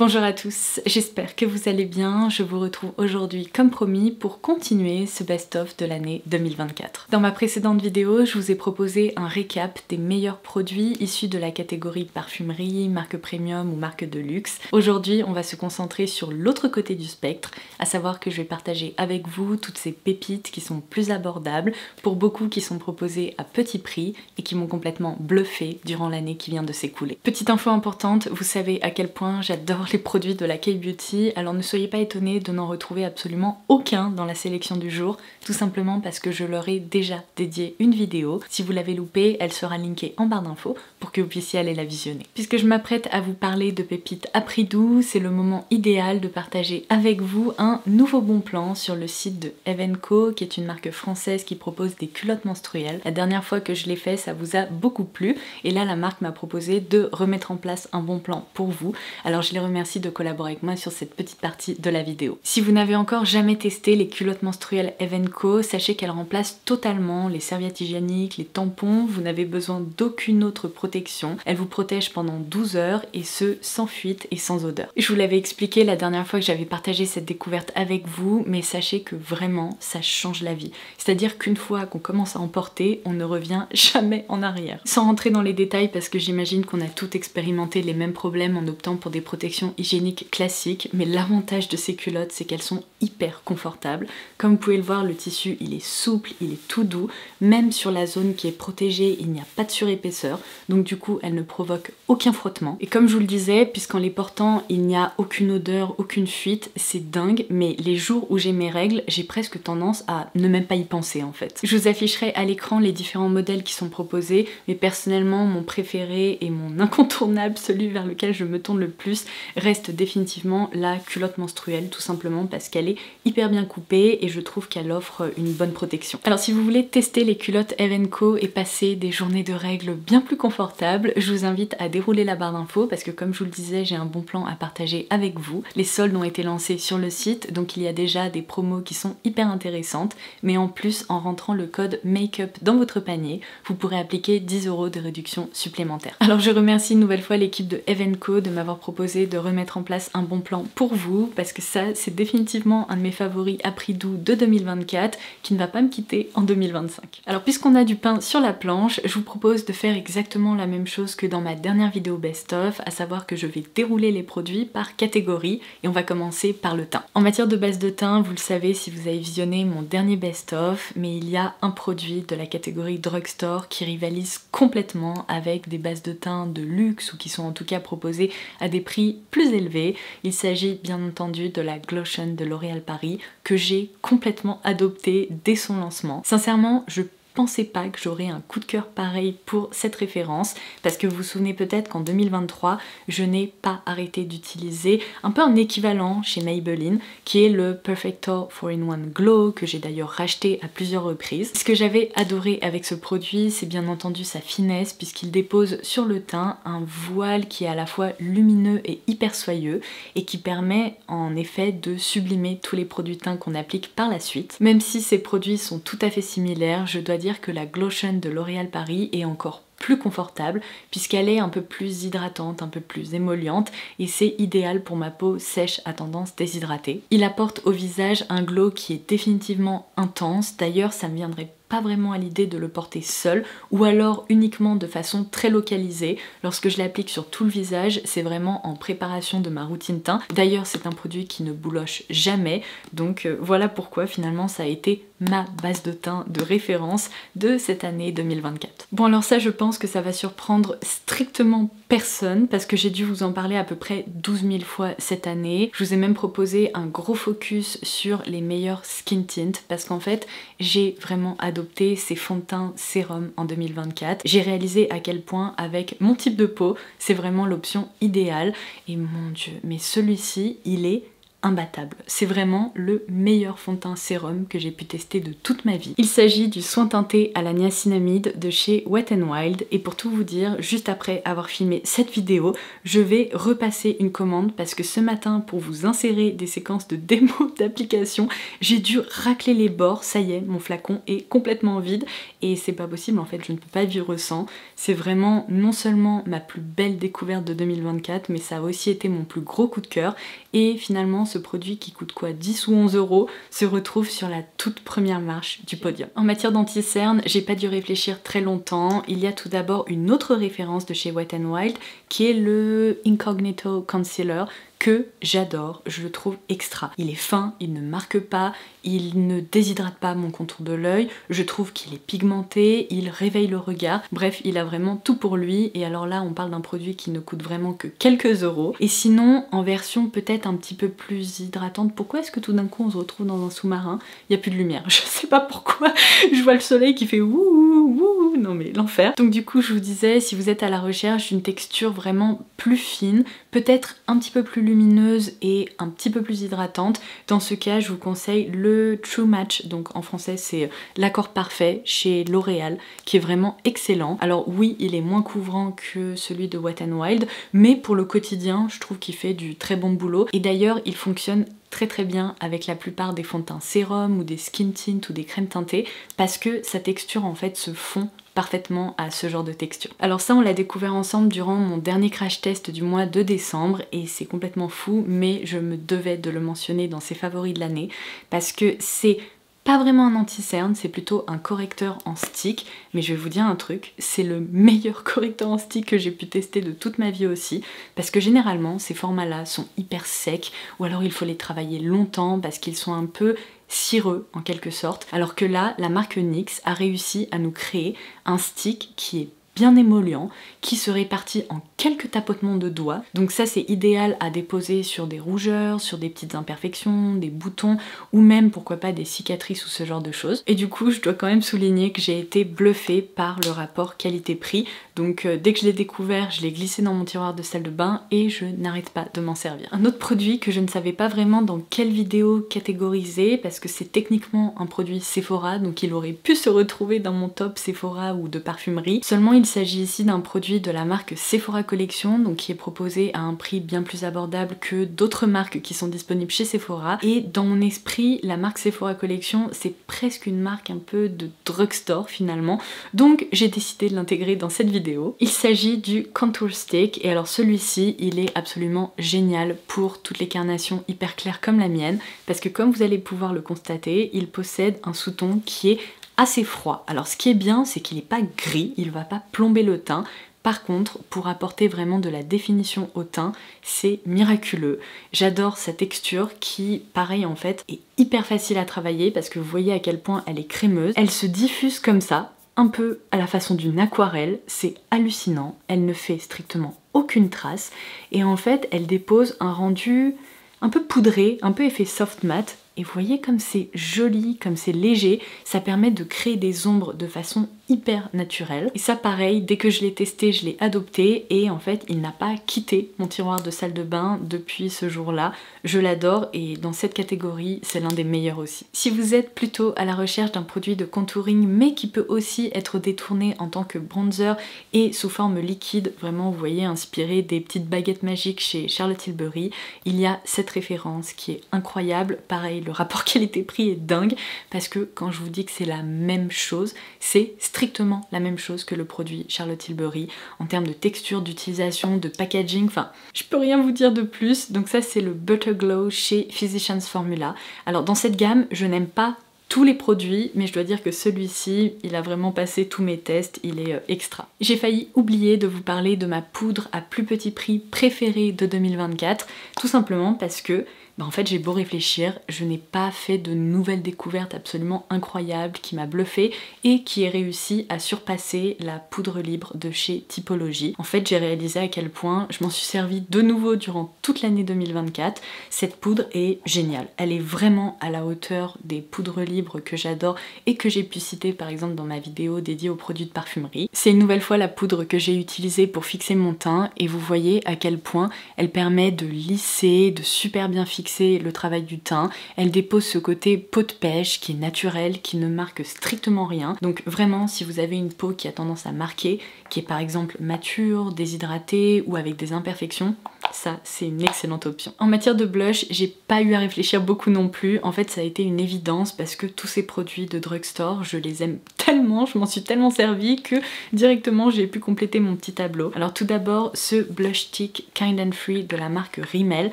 Bonjour à tous, j'espère que vous allez bien. Je vous retrouve aujourd'hui comme promis pour continuer ce best-of de l'année 2024. Dans ma précédente vidéo, je vous ai proposé un récap des meilleurs produits issus de la catégorie parfumerie, marque premium ou marque de luxe. Aujourd'hui, on va se concentrer sur l'autre côté du spectre, à savoir que je vais partager avec vous toutes ces pépites qui sont plus abordables, pour beaucoup qui sont proposées à petit prix et qui m'ont complètement bluffé durant l'année qui vient de s'écouler. Petite info importante, vous savez à quel point j'adore les produits de la K-Beauty, alors ne soyez pas étonnés de n'en retrouver absolument aucun dans la sélection du jour, tout simplement parce que je leur ai déjà dédié une vidéo. Si vous l'avez loupée, elle sera linkée en barre d'infos pour que vous puissiez aller la visionner. Puisque je m'apprête à vous parler de pépites à prix doux, c'est le moment idéal de partager avec vous un nouveau bon plan sur le site de Eve & Co, qui est une marque française qui propose des culottes menstruelles. La dernière fois que je l'ai fait, ça vous a beaucoup plu, et là la marque m'a proposé de remettre en place un bon plan pour vous. Alors je les remercie de collaborer avec moi sur cette petite partie de la vidéo. Si vous n'avez encore jamais testé les culottes menstruelles Eve & Co, sachez qu'elles remplacent totalement les serviettes hygiéniques, les tampons, vous n'avez besoin d'aucune autre protection. Elles vous protègent pendant 12 heures et ce, sans fuite et sans odeur. Je vous l'avais expliqué la dernière fois que j'avais partagé cette découverte avec vous, mais sachez que vraiment ça change la vie. C'est-à-dire qu'une fois qu'on commence à en porter, on ne revient jamais en arrière. Sans rentrer dans les détails parce que j'imagine qu'on a tout expérimenté les mêmes problèmes en optant pour des protections hygiéniques classiques, mais l'avantage de ces culottes c'est qu'elles sont hyper confortables. Comme vous pouvez le voir, le tissu il est souple, il est tout doux, même sur la zone qui est protégée il n'y a pas de surépaisseur, donc du coup elles ne provoquent aucun frottement. Et comme je vous le disais, puisqu'en les portant il n'y a aucune odeur, aucune fuite, c'est dingue, mais les jours où j'ai mes règles, j'ai presque tendance à ne même pas y penser en fait. Je vous afficherai à l'écran les différents modèles qui sont proposés, mais personnellement mon préféré et mon incontournable, celui vers lequel je me tourne le plus, reste définitivement la culotte menstruelle, tout simplement parce qu'elle est hyper bien coupée et je trouve qu'elle offre une bonne protection. Alors si vous voulez tester les culottes Eve & Co et passer des journées de règles bien plus confortables, je vous invite à dérouler la barre d'infos parce que comme je vous le disais, j'ai un bon plan à partager avec vous. Les soldes ont été lancés sur le site, donc il y a déjà des promos qui sont hyper intéressantes, mais en plus en rentrant le code MAKEUP dans votre panier, vous pourrez appliquer 10 € de réduction supplémentaire. Alors je remercie une nouvelle fois l'équipe de Eve & Co de m'avoir proposé de remettre en place un bon plan pour vous, parce que ça c'est définitivement un de mes favoris à prix doux de 2024 qui ne va pas me quitter en 2025. Alors puisqu'on a du pain sur la planche, je vous propose de faire exactement la même chose que dans ma dernière vidéo best-of, à savoir que je vais dérouler les produits par catégorie et on va commencer par le teint. En matière de base de teint, vous le savez si vous avez visionné mon dernier best-of, mais il y a un produit de la catégorie drugstore qui rivalise complètement avec des bases de teint de luxe ou qui sont en tout cas proposées à des prix plus élevés. Il s'agit bien entendu de la Glotion de L'Oréal Paris que j'ai complètement adoptée dès son lancement. Sincèrement, je pensais pas que j'aurais un coup de cœur pareil pour cette référence parce que vous vous souvenez peut-être qu'en 2023 je n'ai pas arrêté d'utiliser un peu un équivalent chez Maybelline qui est le Perfector 4-in-1 Glow que j'ai d'ailleurs racheté à plusieurs reprises. Ce que j'avais adoré avec ce produit c'est bien entendu sa finesse puisqu'il dépose sur le teint un voile qui est à la fois lumineux et hyper soyeux et qui permet en effet de sublimer tous les produits teint qu'on applique par la suite. Même si ces produits sont tout à fait similaires, je dois dire que la Glotion de L'Oréal Paris est encore plus confortable puisqu'elle est un peu plus hydratante, un peu plus émolliente et c'est idéal pour ma peau sèche à tendance déshydratée. Il apporte au visage un glow qui est définitivement intense, d'ailleurs ça me viendrait pas vraiment à l'idée de le porter seul ou alors uniquement de façon très localisée. Lorsque je l'applique sur tout le visage, c'est vraiment en préparation de ma routine teint. D'ailleurs c'est un produit qui ne bouloche jamais, donc voilà pourquoi finalement ça a été ma base de teint de référence de cette année 2024. Bon alors ça je pense que ça va surprendre strictement personne parce que j'ai dû vous en parler à peu près 12 000 fois cette année. Je vous ai même proposé un gros focus sur les meilleurs skin tints parce qu'en fait j'ai vraiment adopté ces fonds de teint sérum en 2024. J'ai réalisé à quel point avec mon type de peau c'est vraiment l'option idéale et mon dieu mais celui-ci il est imbattable. C'est vraiment le meilleur fond de teint sérum que j'ai pu tester de toute ma vie. Il s'agit du soin teinté à la niacinamide de chez Wet n Wild et pour tout vous dire, juste après avoir filmé cette vidéo, je vais repasser une commande parce que ce matin, pour vous insérer des séquences de démo d'application, j'ai dû racler les bords. Ça y est, mon flacon est complètement vide et c'est pas possible en fait, je ne peux pas vivre sans. C'est vraiment non seulement ma plus belle découverte de 2024, mais ça a aussi été mon plus gros coup de cœur et finalement ce produit qui coûte quoi, 10 ou 11 € se retrouve sur la toute première marche du podium. En matière d'anti-cerne, j'ai pas dû réfléchir très longtemps. Il y a tout d'abord une autre référence de chez Wet n Wild qui est le Incognito Concealer que j'adore, je le trouve extra. Il est fin, il ne marque pas, il ne déshydrate pas mon contour de l'œil, je trouve qu'il est pigmenté, il réveille le regard, bref, il a vraiment tout pour lui et alors là on parle d'un produit qui ne coûte vraiment que quelques euros. Et sinon, en version peut-être un petit peu plus hydratante, pourquoi est-ce que tout d'un coup on se retrouve dans un sous-marin? Il n'y a plus de lumière, je sais pas pourquoi, je vois le soleil qui fait ouh, ouh, non mais l'enfer. Donc du coup je vous disais, si vous êtes à la recherche d'une texture vraiment plus fine, peut-être un petit peu plus lumineuse et un petit peu plus hydratante, dans ce cas je vous conseille le True Match, donc en français c'est l'accord parfait chez L'Oréal, qui est vraiment excellent. Alors oui, il est moins couvrant que celui de Wet n Wild, mais pour le quotidien je trouve qu'il fait du très bon boulot et d'ailleurs il fonctionne très bien avec la plupart des fonds de teint sérum ou des skin tints ou des crèmes teintées parce que sa texture en fait se fond parfaitement à ce genre de texture. Alors ça on l'a découvert ensemble durant mon dernier crash test du mois de décembre et c'est complètement fou, mais je me devais de le mentionner dans ses favoris de l'année parce que c'est pas vraiment un anti-cerne, c'est plutôt un correcteur en stick, mais je vais vous dire un truc, c'est le meilleur correcteur en stick que j'ai pu tester de toute ma vie aussi, parce que généralement ces formats-là sont hyper secs, ou alors il faut les travailler longtemps parce qu'ils sont un peu cireux en quelque sorte, alors que là, la marque NYX a réussi à nous créer un stick qui est bien émollient, qui se répartit en quelques tapotements de doigts. Donc ça c'est idéal à déposer sur des rougeurs, sur des petites imperfections, des boutons ou même pourquoi pas des cicatrices ou ce genre de choses. Et du coup je dois quand même souligner que j'ai été bluffée par le rapport qualité-prix. Donc dès que je l'ai découvert, je l'ai glissé dans mon tiroir de salle de bain et je n'arrête pas de m'en servir. Un autre produit que je ne savais pas vraiment dans quelle vidéo catégoriser parce que c'est techniquement un produit Sephora, donc il aurait pu se retrouver dans mon top Sephora ou de parfumerie. Seulement il s'agit ici d'un produit de la marque Sephora Collection, donc qui est proposé à un prix bien plus abordable que d'autres marques qui sont disponibles chez Sephora. Et dans mon esprit, la marque Sephora Collection, c'est presque une marque un peu de drugstore finalement. Donc j'ai décidé de l'intégrer dans cette vidéo. Il s'agit du Contour Stick et alors celui-ci, il est absolument génial pour toutes les carnations hyper claires comme la mienne parce que comme vous allez pouvoir le constater, il possède un sous-ton qui est assez froid. Alors ce qui est bien, c'est qu'il n'est pas gris, il va pas plomber le teint. Par contre, pour apporter vraiment de la définition au teint, c'est miraculeux. J'adore sa texture qui, pareil en fait, est hyper facile à travailler parce que vous voyez à quel point elle est crémeuse. Elle se diffuse comme ça, un peu à la façon d'une aquarelle, c'est hallucinant. Elle ne fait strictement aucune trace et en fait, elle dépose un rendu un peu poudré, un peu effet soft matte. Et vous voyez comme c'est joli, comme c'est léger, ça permet de créer des ombres de façon hyper naturelle. Et ça pareil, dès que je l'ai testé, je l'ai adopté et en fait il n'a pas quitté mon tiroir de salle de bain depuis ce jour-là. Je l'adore et dans cette catégorie, c'est l'un des meilleurs aussi. Si vous êtes plutôt à la recherche d'un produit de contouring mais qui peut aussi être détourné en tant que bronzer et sous forme liquide, vraiment vous voyez inspiré des petites baguettes magiques chez Charlotte Tilbury, il y a cette référence qui est incroyable. Pareil, le rapport qualité-prix est dingue parce que quand je vous dis que c'est la même chose, c'est strictement la même chose que le produit Charlotte Tilbury en termes de texture, d'utilisation, de packaging, enfin je peux rien vous dire de plus. Donc ça c'est le Butter Glow chez Physicians Formula. Alors dans cette gamme, je n'aime pas tous les produits, mais je dois dire que celui-ci, il a vraiment passé tous mes tests, il est extra. J'ai failli oublier de vous parler de ma poudre à plus petit prix préférée de 2024, tout simplement parce que en fait j'ai beau réfléchir, je n'ai pas fait de nouvelles découvertes absolument incroyables qui m'a bluffée et qui ait réussi à surpasser la poudre libre de chez Typologie. En fait j'ai réalisé à quel point je m'en suis servi de nouveau durant toute l'année 2024. Cette poudre est géniale, elle est vraiment à la hauteur des poudres libres équilibre que j'adore et que j'ai pu citer par exemple dans ma vidéo dédiée aux produits de parfumerie. C'est une nouvelle fois la poudre que j'ai utilisée pour fixer mon teint et vous voyez à quel point elle permet de lisser, de super bien fixer le travail du teint. Elle dépose ce côté peau de pêche qui est naturel, qui ne marque strictement rien. Donc vraiment, si vous avez une peau qui a tendance à marquer, qui est par exemple mature, déshydratée ou avec des imperfections, ça c'est une excellente option. En matière de blush, j'ai pas eu à réfléchir beaucoup non plus. En fait, ça a été une évidence parce que tous ces produits de drugstore, je les aime tellement, je m'en suis tellement servie que directement j'ai pu compléter mon petit tableau. Alors tout d'abord, ce blush stick Kind and Free de la marque Rimmel,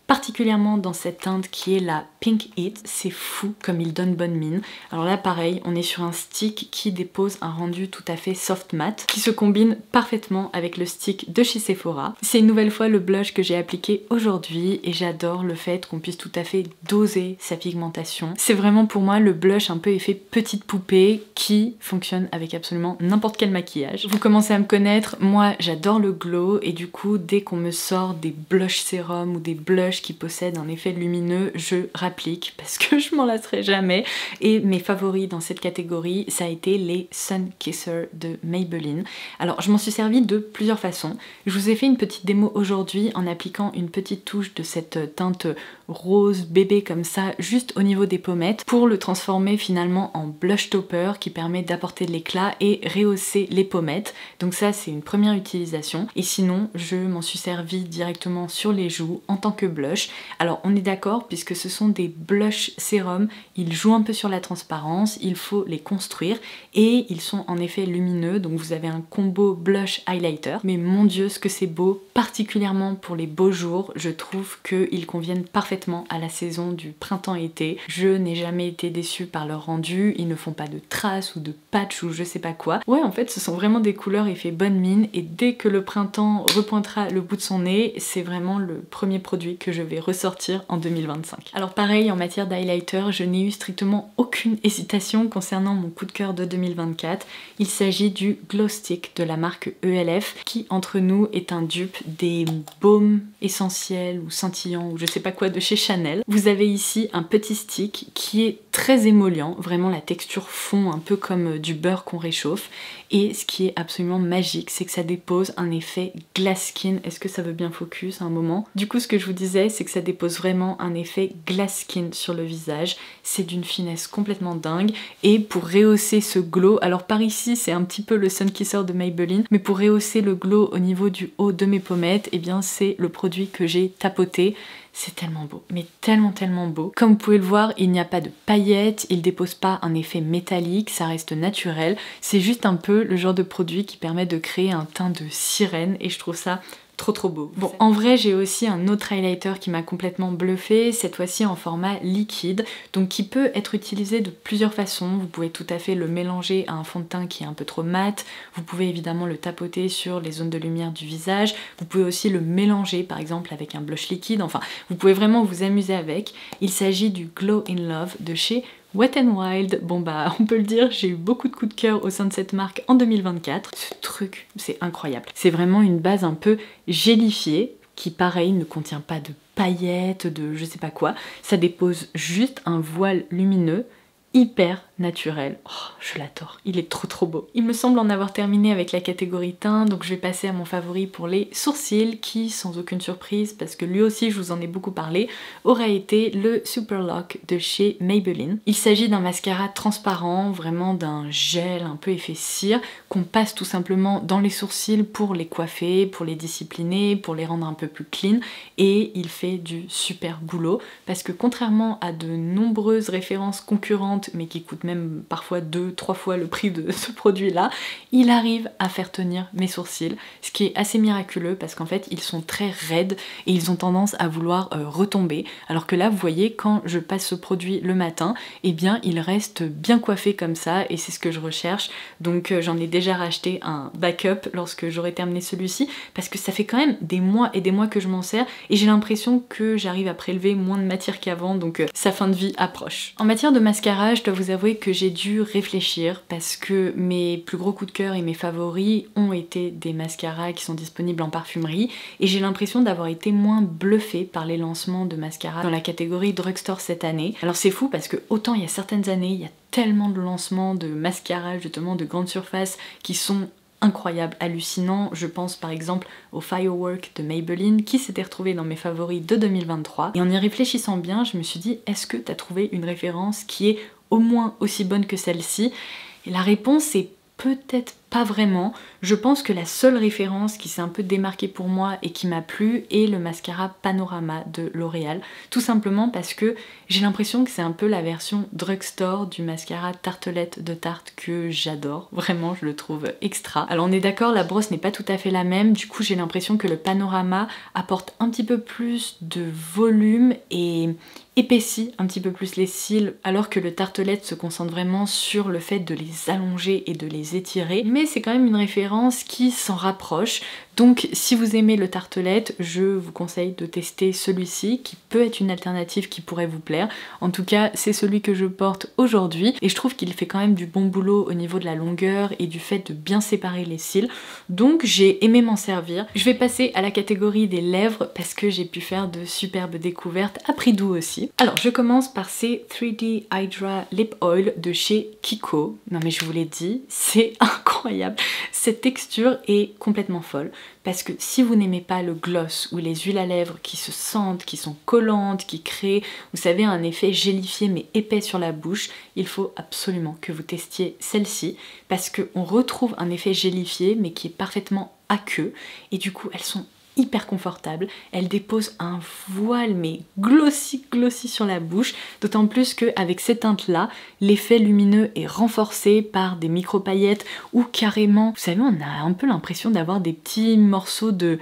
particulièrement dans cette teinte qui est la Pink It, c'est fou comme il donne bonne mine. Alors là pareil, on est sur un stick qui dépose un rendu tout à fait soft matte, qui se combine parfaitement avec le stick de chez Sephora. C'est une nouvelle fois le blush que j'ai appliqué aujourd'hui et j'adore le fait qu'on puisse tout à fait doser sa pigmentation. C'est vraiment pour moi le blush un peu effet petite poupée qui fonctionne avec absolument n'importe quel maquillage. Vous commencez à me connaître, moi j'adore le glow et du coup dès qu'on me sort des blush sérum ou des blushs qui possèdent un effet lumineux, je rapplique parce que je m'en lasserai jamais. Et mes favoris dans cette catégorie, ça a été les Sun Kisser de Maybelline. Alors je m'en suis servi de plusieurs façons. Je vous ai fait une petite démo aujourd'hui en appliquant une petite touche de cette teinte rose bébé comme ça, juste au niveau des pommettes, pour le transformer finalement en blush topper qui permet d'apporter de l'éclat et rehausser les pommettes. Donc ça c'est une première utilisation. Et sinon je m'en suis servi directement sur les joues en tant que blush. Alors on est d'accord puisque ce sont des blush sérum, ils jouent un peu sur la transparence, il faut les construire et ils sont en effet lumineux, donc vous avez un combo blush highlighter. Mais mon dieu ce que c'est beau, particulièrement pour les beaux jours, je trouve qu'ils conviennent parfaitement à la saison du printemps-été. Je n'ai jamais été déçue par leur rendu, ils ne font pas de traces ou de patch ou je sais pas quoi. Ouais en fait ce sont vraiment des couleurs effet bonne mine et dès que le printemps repointera le bout de son nez, c'est vraiment le premier produit que je vais ressortir en 2025. Alors pareil en matière d'highlighter, je n'ai eu strictement aucune hésitation concernant mon coup de cœur de 2024. Il s'agit du Glow Stick de la marque ELF qui entre nous est un dupe des baumes essentiels ou scintillants ou je sais pas quoi de chez Chanel. Vous avez ici un petit stick qui est très émollient, vraiment la texture fond un peu comme du beurre qu'on réchauffe et ce qui est absolument magique c'est que ça dépose un effet glass skin. Est-ce que ça veut bien focus à un moment? Du coup ce que je vous disais c'est que ça dépose vraiment un effet glass skin sur le visage, c'est d'une finesse complètement dingue et pour rehausser ce glow, alors par ici c'est un petit peu le Sun Kisser de Maybelline, mais pour rehausser le glow au niveau du haut de mes pommettes, et bien c'est le produit que j'ai tapoté. C'est tellement beau, mais tellement beau. Comme vous pouvez le voir, il n'y a pas de paillettes, il dépose pas un effet métallique, ça reste naturel. C'est juste un peu le genre de produit qui permet de créer un teint de sirène et je trouve ça trop beau. Bon, en vrai j'ai aussi un autre highlighter qui m'a complètement bluffé, cette fois-ci en format liquide, donc qui peut être utilisé de plusieurs façons. Vous pouvez tout à fait le mélanger à un fond de teint qui est un peu trop mat, vous pouvez évidemment le tapoter sur les zones de lumière du visage, vous pouvez aussi le mélanger par exemple avec un blush liquide, enfin vous pouvez vraiment vous amuser avec. Il s'agit du Glow in Love de chez Wet n Wild. Bon bah on peut le dire, j'ai eu beaucoup de coups de cœur au sein de cette marque en 2024. Ce truc, c'est incroyable. C'est vraiment une base un peu gélifiée qui pareil ne contient pas de paillettes, de je sais pas quoi. Ça dépose juste un voile lumineux hyper naturel. Oh, je l'adore, il est trop beau. Il me semble en avoir terminé avec la catégorie teint, donc je vais passer à mon favori pour les sourcils qui, sans aucune surprise, parce que lui aussi je vous en ai beaucoup parlé, aura été le Super Lock de chez Maybelline. Il s'agit d'un mascara transparent, vraiment d'un gel un peu effet cire, qu'on passe tout simplement dans les sourcils pour les coiffer, pour les discipliner, pour les rendre un peu plus clean, et il fait du super boulot, parce que contrairement à de nombreuses références concurrentes, mais qui coûtent même parfois 2-3 fois le prix de ce produit là, il arrive à faire tenir mes sourcils, ce qui est assez miraculeux parce qu'en fait ils sont très raides et ils ont tendance à vouloir retomber, alors que là vous voyez quand je passe ce produit le matin, et bien il reste bien coiffé comme ça et c'est ce que je recherche. Donc j'en ai déjà racheté un backup lorsque j'aurai terminé celui-ci parce que ça fait quand même des mois et des mois que je m'en sers et j'ai l'impression que j'arrive à prélever moins de matière qu'avant, donc sa fin de vie approche. En matière de mascara, mascara, je dois vous avouer que j'ai dû réfléchir parce que mes plus gros coups de cœur et mes favoris ont été des mascaras qui sont disponibles en parfumerie et j'ai l'impression d'avoir été moins bluffée par les lancements de mascaras dans la catégorie drugstore cette année. Alors c'est fou parce que autant il y a certaines années, il y a tellement de lancements de mascaras justement de grande surface qui sont incroyable, hallucinant. Je pense par exemple au Firework de Maybelline qui s'était retrouvé dans mes favoris de 2023. Et en y réfléchissant bien, je me suis dit, est-ce que tu as trouvé une référence qui est au moins aussi bonne que celle-ci? Et la réponse est peut-être pas vraiment. Je pense que la seule référence qui s'est un peu démarquée pour moi et qui m'a plu est le mascara Panorama de L'Oréal. Tout simplement parce que j'ai l'impression que c'est un peu la version drugstore du mascara tartelette de Tarte que j'adore. Vraiment, je le trouve extra. Alors on est d'accord, la brosse n'est pas tout à fait la même. Du coup, j'ai l'impression que le Panorama apporte un petit peu plus de volume et épaissit un petit peu plus les cils, alors que le tartelette se concentre vraiment sur le fait de les allonger et de les étirer. Mais c'est quand même une référence qui s'en rapproche. Donc si vous aimez le tartelette, je vous conseille de tester celui-ci qui peut être une alternative qui pourrait vous plaire. En tout cas, c'est celui que je porte aujourd'hui et je trouve qu'il fait quand même du bon boulot au niveau de la longueur et du fait de bien séparer les cils. Donc j'ai aimé m'en servir. Je vais passer à la catégorie des lèvres parce que j'ai pu faire de superbes découvertes à prix doux aussi. Alors je commence par ces 3D Hydra Lip Oil de chez Kiko. Non mais je vous l'ai dit, c'est incroyable. Cette texture est complètement folle. Parce que si vous n'aimez pas le gloss ou les huiles à lèvres qui se sentent, qui sont collantes, qui créent, vous savez, un effet gélifié mais épais sur la bouche, il faut absolument que vous testiez celle-ci parce qu'on retrouve un effet gélifié mais qui est parfaitement aqueux et du coup elles sont hyper confortable, elle dépose un voile mais glossy sur la bouche, d'autant plus qu'avec ces teintes là, l'effet lumineux est renforcé par des micro paillettes ou carrément, vous savez, on a un peu l'impression d'avoir des petits morceaux de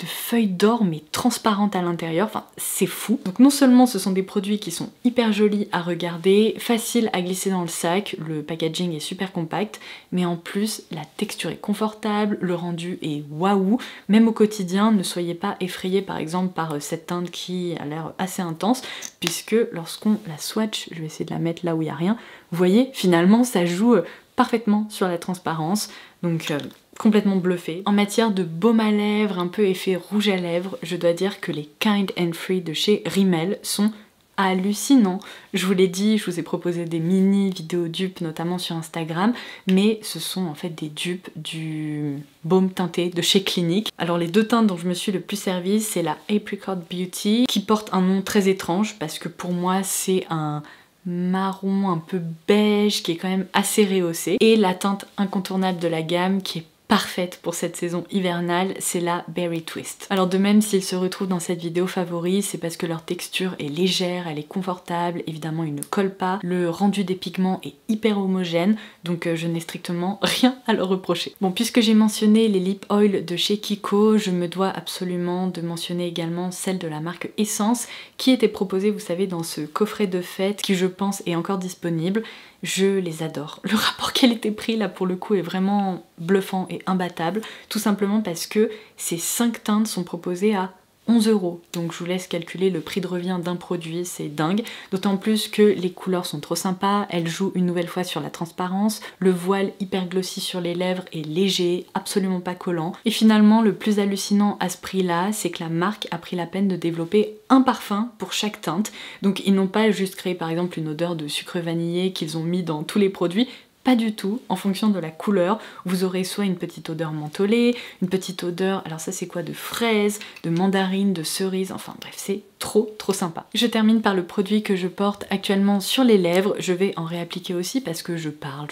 feuilles d'or mais transparentes à l'intérieur, enfin c'est fou. Donc non seulement ce sont des produits qui sont hyper jolis à regarder, faciles à glisser dans le sac, le packaging est super compact, mais en plus la texture est confortable, le rendu est waouh, même au quotidien ne soyez pas effrayés par exemple par cette teinte qui a l'air assez intense, puisque lorsqu'on la swatch, je vais essayer de la mettre là où il n'y a rien, vous voyez finalement ça joue parfaitement sur la transparence, donc complètement bluffée. En matière de baume à lèvres, un peu effet rouge à lèvres, je dois dire que les Kind & Free de chez Rimmel sont hallucinants. Je vous l'ai dit, je vous ai proposé des mini vidéos dupes, notamment sur Instagram, mais ce sont en fait des dupes du baume teinté de chez Clinique. Alors les deux teintes dont je me suis le plus servie, c'est la Apricot Beauty, qui porte un nom très étrange, parce que pour moi c'est un marron un peu beige qui est quand même assez rehaussé, et la teinte incontournable de la gamme qui est parfaite pour cette saison hivernale, c'est la Berry Twist. Alors de même s'ils se retrouvent dans cette vidéo favori, c'est parce que leur texture est légère, elle est confortable, évidemment ils ne collent pas, le rendu des pigments est hyper homogène, donc je n'ai strictement rien à leur reprocher. Bon, puisque j'ai mentionné les lip oil de chez Kiko, je me dois absolument de mentionner également celle de la marque Essence, qui était proposée, vous savez, dans ce coffret de fête, qui je pense est encore disponible. Je les adore. Le rapport qualité-prix là pour le coup est vraiment bluffant et imbattable, tout simplement parce que ces 5 teintes sont proposées à 11 €. Donc je vous laisse calculer le prix de revient d'un produit, c'est dingue. D'autant plus que les couleurs sont trop sympas, elles jouent une nouvelle fois sur la transparence, le voile hyper glossy sur les lèvres est léger, absolument pas collant. Et finalement, le plus hallucinant à ce prix-là, c'est que la marque a pris la peine de développer un parfum pour chaque teinte. Donc ils n'ont pas juste créé par exemple une odeur de sucre vanillé qu'ils ont mis dans tous les produits. Pas du tout, en fonction de la couleur, vous aurez soit une petite odeur mentholée, une petite odeur, alors ça c'est quoi, de fraise, de mandarine, de cerise, enfin bref c'est trop sympa. Je termine par le produit que je porte actuellement sur les lèvres, je vais en réappliquer aussi parce que je parle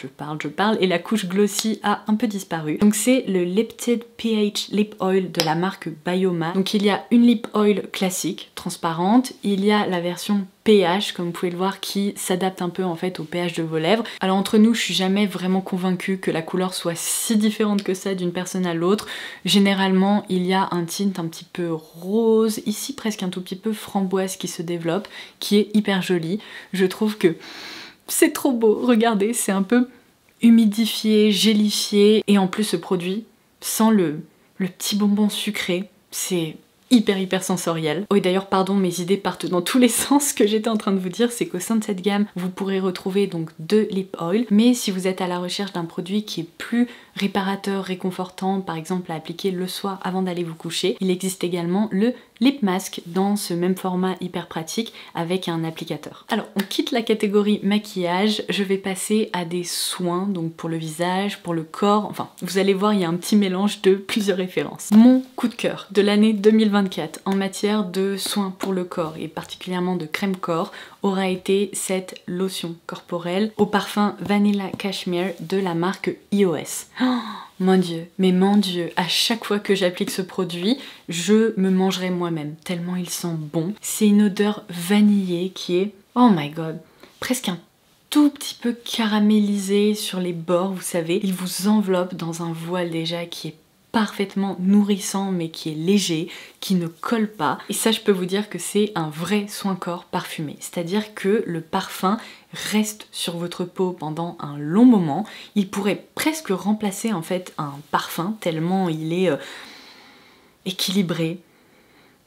et la couche glossy a un peu disparu. Donc c'est le Lipted pH Lip Oil de la marque Bioma. Donc il y a une lip oil classique, transparente, il y a la version pH, comme vous pouvez le voir, qui s'adapte un peu en fait au pH de vos lèvres. Alors entre nous, je suis jamais vraiment convaincue que la couleur soit si différente que ça d'une personne à l'autre. Généralement, il y a un tint un petit peu rose, ici presque un tout petit peu framboise qui se développe, qui est hyper joli. Je trouve que c'est trop beau, regardez, c'est un peu humidifié, gélifié, et en plus ce produit, sans le petit bonbon sucré, c'est hyper sensoriel. Oh et d'ailleurs pardon, mes idées partent dans tous les sens. Ce que j'étais en train de vous dire, c'est qu'au sein de cette gamme vous pourrez retrouver donc 2 lip oil, mais si vous êtes à la recherche d'un produit qui est plus réparateur, réconfortant, par exemple à appliquer le soir avant d'aller vous coucher, il existe également le lip mask dans ce même format hyper pratique avec un applicateur. Alors on quitte la catégorie maquillage, je vais passer à des soins, donc pour le visage, pour le corps, enfin vous allez voir il y a un petit mélange de plusieurs références. Mon coup de cœur de l'année 2024 en matière de soins pour le corps et particulièrement de crème corps aura été cette lotion corporelle au parfum Vanilla Cashmere de la marque EOS. Oh, mon dieu, mais mon dieu, à chaque fois que j'applique ce produit, je me mangerai moi-même, tellement il sent bon. C'est une odeur vanillée qui est, oh my god, presque un tout petit peu caramélisé sur les bords, vous savez. Il vous enveloppe dans un voile déjà qui est parfaitement nourrissant mais qui est léger, qui ne colle pas. Et ça je peux vous dire que c'est un vrai soin corps parfumé. C'est-à-dire que le parfum reste sur votre peau pendant un long moment. Il pourrait presque remplacer en fait un parfum tellement il est équilibré,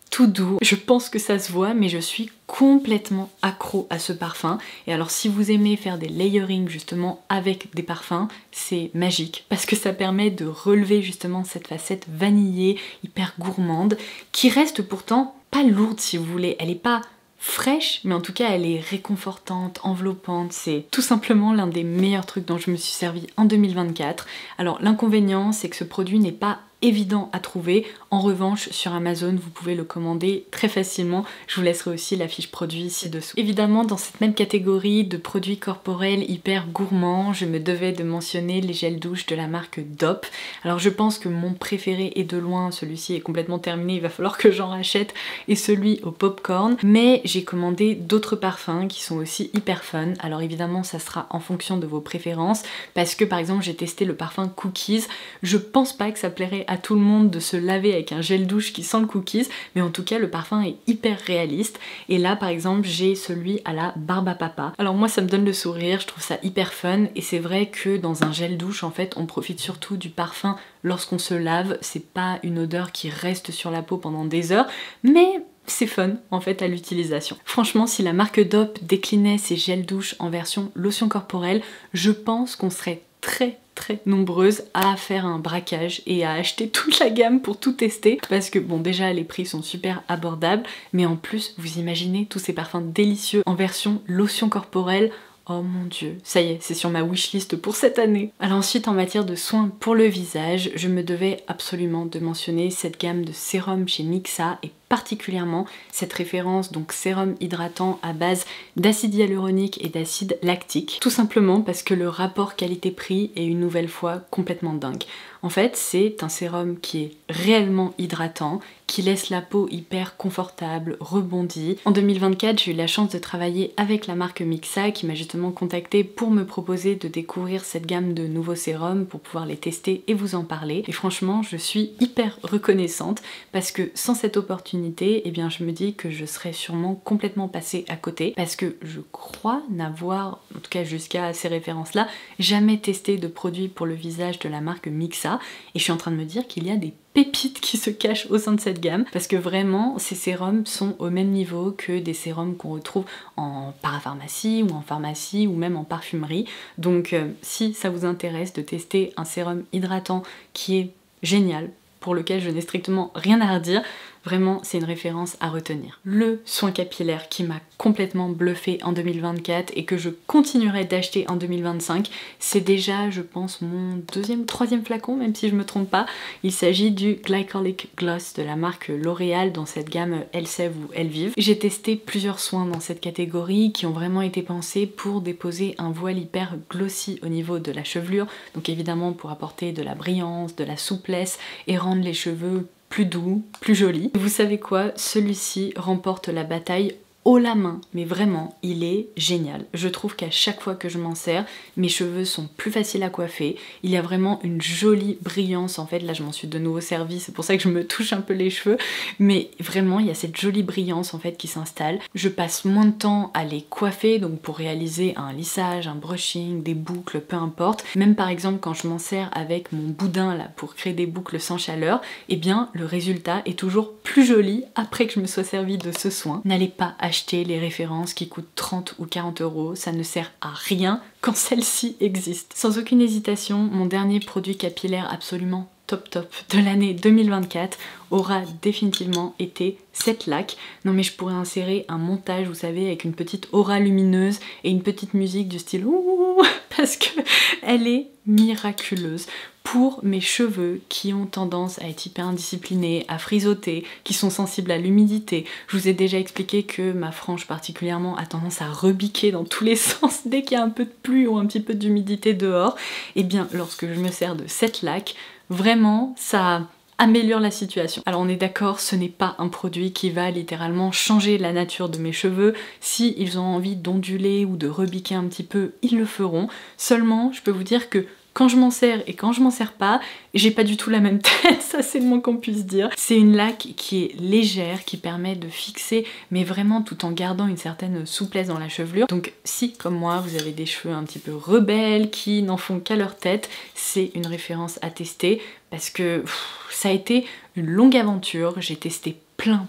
tout doux. Je pense que ça se voit mais je suis complètement accro à ce parfum. Et alors si vous aimez faire des layering justement avec des parfums, c'est magique parce que ça permet de relever justement cette facette vanillée, hyper gourmande, qui reste pourtant pas lourde si vous voulez. Elle est pas fraîche, mais en tout cas elle est réconfortante, enveloppante. C'est tout simplement l'un des meilleurs trucs dont je me suis servi en 2024. Alors l'inconvénient c'est que ce produit n'est pas évident à trouver. En revanche, sur Amazon, vous pouvez le commander très facilement. Je vous laisserai aussi la fiche produit ci-dessous. Évidemment, dans cette même catégorie de produits corporels hyper gourmands, je me devais de mentionner les gels douche de la marque Dop. Alors je pense que mon préféré est de loin, celui-ci est complètement terminé, il va falloir que j'en rachète, et celui au popcorn. Mais j'ai commandé d'autres parfums qui sont aussi hyper fun. Alors évidemment, ça sera en fonction de vos préférences, parce que par exemple, j'ai testé le parfum Cookies. Je pense pas que ça plairait à tout le monde de se laver avec un gel douche qui sent le cookies, mais en tout cas le parfum est hyper réaliste. Et là par exemple j'ai celui à la barbe à papa. Alors moi ça me donne le sourire, je trouve ça hyper fun, et c'est vrai que dans un gel douche en fait on profite surtout du parfum lorsqu'on se lave. C'est pas une odeur qui reste sur la peau pendant des heures, mais c'est fun en fait à l'utilisation. Franchement, si la marque Dop déclinait ses gels douche en version lotion corporelle, je pense qu'on serait très nombreuses à faire un braquage et à acheter toute la gamme pour tout tester, parce que bon déjà les prix sont super abordables, mais en plus vous imaginez tous ces parfums délicieux en version lotion corporelle. Oh mon dieu, ça y est, c'est sur ma wishlist pour cette année. Alors ensuite, en matière de soins pour le visage, je me devais absolument de mentionner cette gamme de sérums chez Mixa, et particulièrement cette référence, donc sérum hydratant à base d'acide hyaluronique et d'acide lactique. Tout simplement parce que le rapport qualité-prix est une nouvelle fois complètement dingue. En fait, c'est un sérum qui est réellement hydratant, qui laisse la peau hyper confortable, rebondie. En 2024, j'ai eu la chance de travailler avec la marque Mixa qui m'a justement contactée pour me proposer de découvrir cette gamme de nouveaux sérums pour pouvoir les tester et vous en parler. Et franchement, je suis hyper reconnaissante parce que sans cette opportunité, eh bien je me dis que je serais sûrement complètement passée à côté, parce que je crois n'avoir, en tout cas jusqu'à ces références-là, jamais testé de produit pour le visage de la marque Mixa, et je suis en train de me dire qu'il y a des pépites qui se cachent au sein de cette gamme, parce que vraiment ces sérums sont au même niveau que des sérums qu'on retrouve en parapharmacie ou en pharmacie ou même en parfumerie. Donc si ça vous intéresse de tester un sérum hydratant qui est génial, pour lequel je n'ai strictement rien à redire, vraiment c'est une référence à retenir. Le soin capillaire qui m'a complètement bluffé en 2024 et que je continuerai d'acheter en 2025, c'est déjà je pense mon troisième flacon, même si je me trompe pas. Il s'agit du Glycolic Gloss de la marque L'Oréal dans cette gamme Elseve ou Elvive. J'ai testé plusieurs soins dans cette catégorie qui ont vraiment été pensés pour déposer un voile hyper glossy au niveau de la chevelure, donc évidemment pour apporter de la brillance, de la souplesse et rendre les cheveux plus doux, plus jolis. Vous savez quoi, celui-ci remporte la bataille haut la main, mais vraiment, il est génial. Je trouve qu'à chaque fois que je m'en sers, mes cheveux sont plus faciles à coiffer. Il y a vraiment une jolie brillance en fait. Là, je m'en suis de nouveau servie, c'est pour ça que je me touche un peu les cheveux. Mais vraiment, il y a cette jolie brillance en fait qui s'installe. Je passe moins de temps à les coiffer, donc pour réaliser un lissage, un brushing, des boucles, peu importe. Même par exemple, quand je m'en sers avec mon boudin là pour créer des boucles sans chaleur, eh bien, le résultat est toujours plus joli après que je me sois servi de ce soin. N'allez pas acheter les références qui coûtent 30 ou 40 euros, ça ne sert à rien quand celle-ci existe. Sans aucune hésitation, mon dernier produit capillaire absolument top de l'année 2024 aura définitivement été cette laque. Non mais je pourrais insérer un montage, vous savez, avec une petite aura lumineuse et une petite musique du style ouh, parce que elle est miraculeuse. Pour mes cheveux qui ont tendance à être hyper indisciplinés, à frisotter, qui sont sensibles à l'humidité. Je vous ai déjà expliqué que ma frange particulièrement a tendance à rebiquer dans tous les sens dès qu'il y a un peu de pluie ou un petit peu d'humidité dehors. Et bien lorsque je me sers de cette laque, vraiment ça améliore la situation. Alors on est d'accord, ce n'est pas un produit qui va littéralement changer la nature de mes cheveux. Si ils ont envie d'onduler ou de rebiquer un petit peu, ils le feront. Seulement, je peux vous dire que quand je m'en sers et quand je m'en sers pas, j'ai pas du tout la même tête, ça c'est le moins qu'on puisse dire. C'est une laque qui est légère, qui permet de fixer, mais vraiment tout en gardant une certaine souplesse dans la chevelure. Donc si, comme moi, vous avez des cheveux un petit peu rebelles, qui n'en font qu'à leur tête, c'est une référence à tester, parce que ça a été une longue aventure, j'ai testé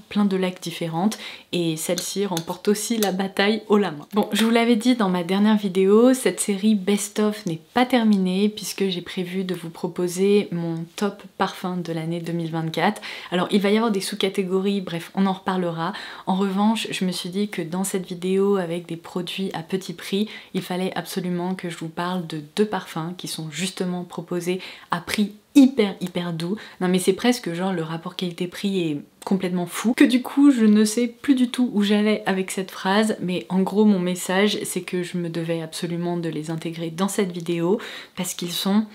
plein de laques différentes et celle-ci remporte aussi la bataille haut la main. Bon, je vous l'avais dit dans ma dernière vidéo, cette série Best of n'est pas terminée puisque j'ai prévu de vous proposer mon top parfum de l'année 2024. Alors il va y avoir des sous-catégories, bref, on en reparlera. En revanche, je me suis dit que dans cette vidéo avec des produits à petit prix, il fallait absolument que je vous parle de 2 parfums qui sont justement proposés à prix hyper doux. Non mais c'est presque genre le rapport qualité-prix est complètement fou, que du coup je ne sais plus du tout où j'allais avec cette phrase, mais en gros mon message c'est que je me devais absolument de les intégrer dans cette vidéo parce qu'ils sont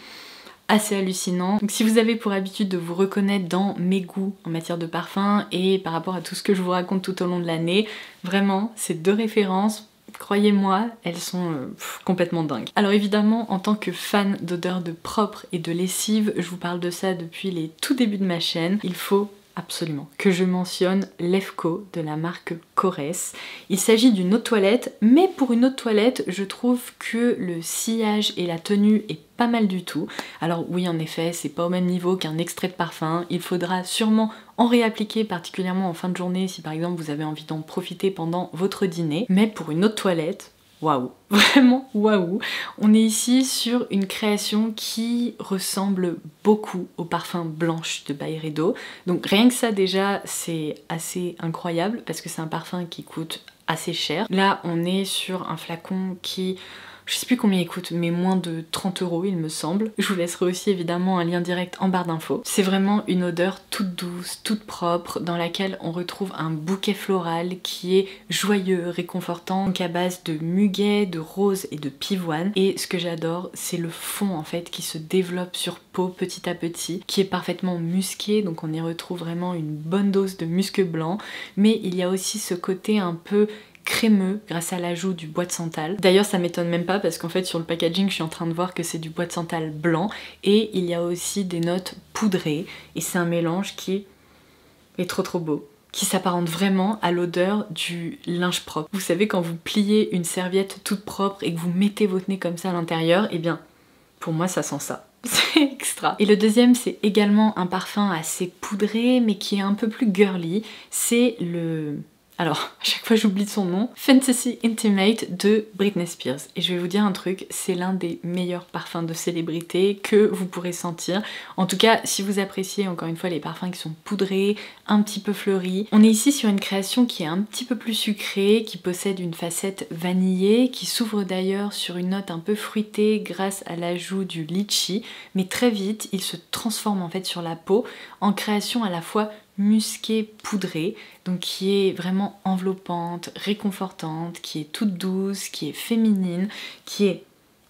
assez hallucinants. Donc si vous avez pour habitude de vous reconnaître dans mes goûts en matière de parfum et par rapport à tout ce que je vous raconte tout au long de l'année, vraiment ces 2 références, croyez-moi, elles sont complètement dingues. Alors évidemment, en tant que fan d'odeurs de propre et de lessive, je vous parle de ça depuis les tout débuts de ma chaîne. Il faut absolument que je mentionne l'Efco de la marque Korres. Il s'agit d'une eau de toilette, mais pour une eau de toilette, je trouve que le sillage et la tenue est pas mal du tout. Alors oui, en effet, c'est pas au même niveau qu'un extrait de parfum. Il faudra sûrement en réappliquer, particulièrement en fin de journée, si par exemple vous avez envie d'en profiter pendant votre dîner. Mais pour une eau de toilette, waouh, vraiment waouh. On est ici sur une création qui ressemble beaucoup au parfum Blanche de Byredo. Donc rien que ça déjà, c'est assez incroyable parce que c'est un parfum qui coûte assez cher. Là, on est sur un flacon qui... je sais plus combien il coûte, mais moins de 30 € il me semble. Je vous laisserai aussi évidemment un lien direct en barre d'infos. C'est vraiment une odeur toute douce, toute propre, dans laquelle on retrouve un bouquet floral qui est joyeux, réconfortant, donc à base de muguet, de rose et de pivoine. Et ce que j'adore, c'est le fond en fait qui se développe sur peau petit à petit, qui est parfaitement musqué, donc on y retrouve vraiment une bonne dose de musc blanc, mais il y a aussi ce côté un peu crémeux grâce à l'ajout du bois de santal. D'ailleurs ça m'étonne même pas parce qu'en fait sur le packaging je suis en train de voir que c'est du bois de santal blanc et il y a aussi des notes poudrées et c'est un mélange qui est trop beau, qui s'apparente vraiment à l'odeur du linge propre. Vous savez quand vous pliez une serviette toute propre et que vous mettez votre nez comme ça à l'intérieur, et bien pour moi ça sent ça. C'est extra. Et le deuxième c'est également un parfum assez poudré mais qui est un peu plus girly, c'est le... alors, à chaque fois j'oublie son nom, Fantasy Intimate de Britney Spears. Et je vais vous dire un truc, c'est l'un des meilleurs parfums de célébrité que vous pourrez sentir. En tout cas, si vous appréciez encore une fois les parfums qui sont poudrés, un petit peu fleuris. On est ici sur une création qui est un petit peu plus sucrée, qui possède une facette vanillée, qui s'ouvre d'ailleurs sur une note un peu fruitée grâce à l'ajout du litchi. Mais très vite, il se transforme en fait sur la peau en création à la fois musquée poudrée, donc qui est vraiment enveloppante, réconfortante, qui est toute douce, qui est féminine, qui est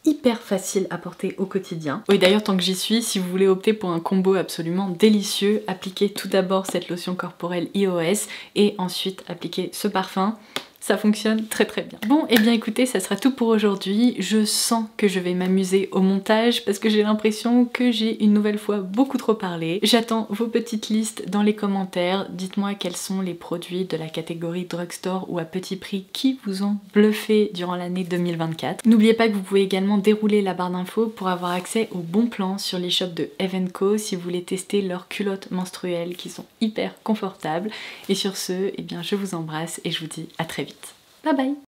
hyper facile à porter au quotidien. Oui d'ailleurs tant que j'y suis, si vous voulez opter pour un combo absolument délicieux, appliquez tout d'abord cette lotion corporelle iOS et ensuite appliquez ce parfum. Ça fonctionne très très bien. Bon, et bien écoutez, ça sera tout pour aujourd'hui. Je sens que je vais m'amuser au montage parce que j'ai l'impression que j'ai une nouvelle fois beaucoup trop parlé. J'attends vos petites listes dans les commentaires. Dites-moi quels sont les produits de la catégorie drugstore ou à petit prix qui vous ont bluffé durant l'année 2024. N'oubliez pas que vous pouvez également dérouler la barre d'infos pour avoir accès aux bons plans sur les shops de Eve & Co si vous voulez tester leurs culottes menstruelles qui sont hyper confortables. Et sur ce, eh bien je vous embrasse et je vous dis à très vite. Bye bye!